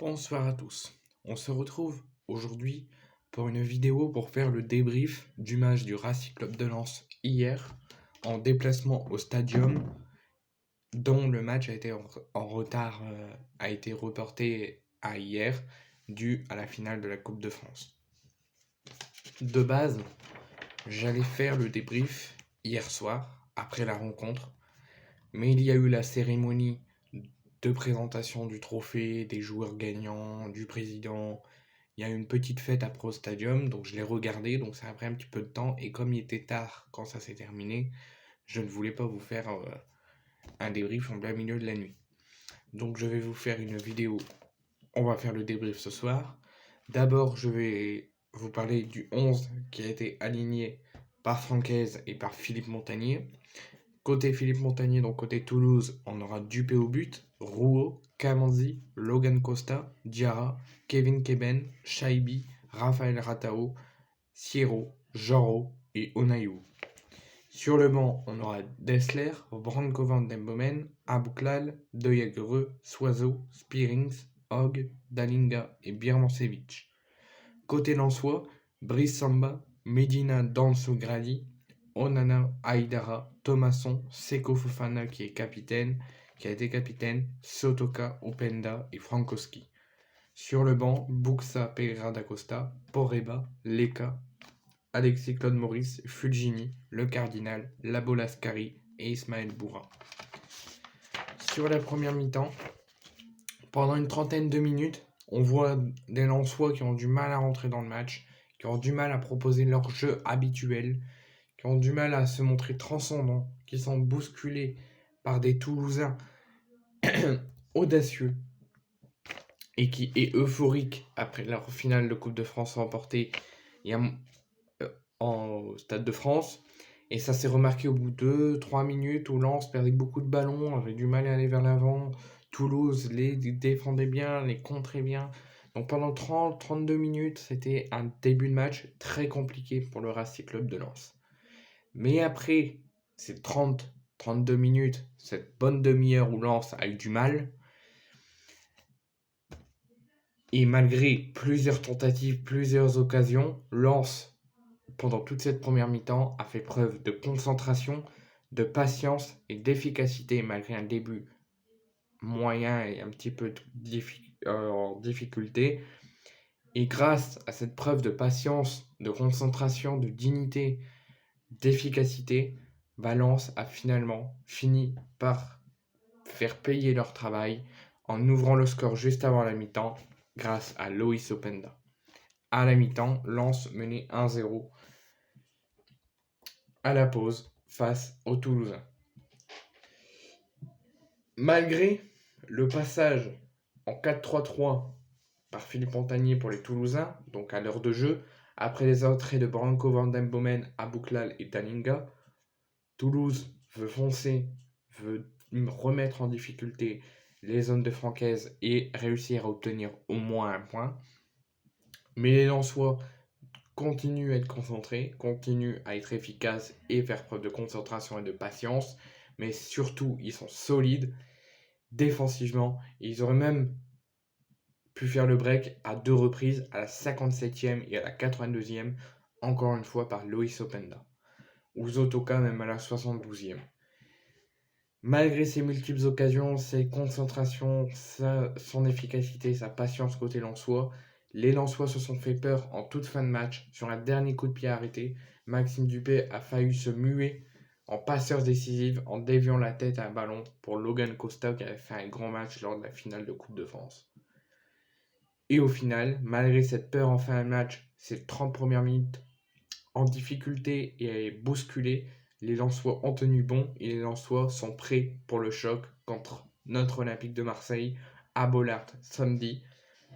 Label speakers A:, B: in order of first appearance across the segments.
A: Bonsoir à tous. On se retrouve aujourd'hui pour une vidéo pour faire le débrief du match du Racing Club de Lens hier en déplacement au Stadium, dont le match a été en retard, a été reporté à hier dû à la finale de la Coupe de France. De base, j'allais faire le débrief hier soir après la rencontre, mais il y a eu la cérémonie de présentation du trophée, des joueurs gagnants, du président. Il y a eu une petite fête après au Stadium, donc je l'ai regardé, donc ça a pris un petit peu de temps. Et comme il était tard quand ça s'est terminé, je ne voulais pas vous faire un débrief en plein milieu de la nuit. Donc je vais vous faire une vidéo. On va faire le débrief ce soir. D'abord, je vais vous parler du 11 qui a été aligné par Francaise et par Philippe Montagnier. Côté Philippe Montagnier, donc côté Toulouse, on aura Dupé au but, Rouault, Kamanzi, Logan Costa, Diarra, Kevin Keben, Shaibi, Raphaël Ratao, Sierro, Joro et Onayou. Sur le banc, on aura Dessler, Branco van den Bomen, Abouklal, De Jagereux, Soiseau, Spearings, Hogg, Dalinga et Birmancevic. Côté Lensois, Brice Samba, Medina Danso-Grali, Onana, Aïdara, Thomasson, Seko Fofana qui a été capitaine, Sotoka, Openda et Frankowski. Sur le banc, Buxa, Pereira da Costa, Poreba, Leka, Alexis Claude Maurice, Fulgini, Le Cardinal, Labo Lascari et Ismaël Boura. Sur la première mi-temps, pendant une trentaine de minutes, on voit des Lensois qui ont du mal à rentrer dans le match, qui ont du mal à proposer leur jeu habituel, qui ont du mal à se montrer transcendants, qui sont bousculés par des Toulousains audacieux et qui est euphorique après leur finale de Coupe de France remportée au Stade de France. Et ça s'est remarqué au bout de 3 minutes où Lens perdait beaucoup de ballons, avait du mal à aller vers l'avant. Toulouse les défendait bien, les contrait bien. Donc pendant 30-32 minutes, c'était un début de match très compliqué pour le Racing Club de Lens. Mais après ces 30-32 minutes, cette bonne demi-heure où Lens a eu du mal, et malgré plusieurs tentatives, plusieurs occasions, Lens, pendant toute cette première mi-temps, a fait preuve de concentration, de patience et d'efficacité malgré un début moyen et un petit peu en difficulté. Et grâce à cette preuve de patience, de concentration, de dignité, d'efficacité, Valence a finalement fini par faire payer leur travail en ouvrant le score juste avant la mi-temps grâce à Loïs Openda. À la mi-temps, Lens menait 1-0 à la pause face aux Toulousains. Malgré le passage en 4-3-3 par Philippe Montagnier pour les Toulousains, donc à l'heure de jeu, après les entrées de Branco van den Bomen, Abouklal et Dalinga, Toulouse veut foncer, veut remettre en difficulté les zones de Francaise et réussir à obtenir au moins un point. Mais les Lensois continuent à être concentrés, continuent à être efficaces et faire preuve de concentration et de patience. Mais surtout, ils sont solides défensivement. Ils auraient même pu faire le break à 2 reprises, à la 57e et à la 82e, encore une fois par Loïs Openda. Ou Zotoka même à la 72e. Malgré ses multiples occasions, ses concentrations, son efficacité, sa patience côté Lensois, les Lensois se sont fait peur en toute fin de match. Sur un dernier coup de pied arrêté, Maxime Dupé a failli se muer en passeur décisif en déviant la tête à un ballon pour Logan Costa qui avait fait un grand match lors de la finale de Coupe de France. Et au final, malgré cette peur en fin de match, ces 30 premières minutes en difficulté et bousculées, les Lensois ont tenu bon et les Lensois sont prêts pour le choc contre notre Olympique de Marseille à Bollaert samedi.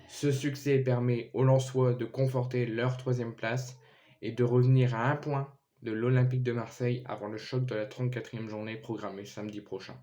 A: Ce succès permet aux Lensois de conforter leur 3e place et de revenir à 1 point de l'Olympique de Marseille avant le choc de la 34e journée programmée samedi prochain.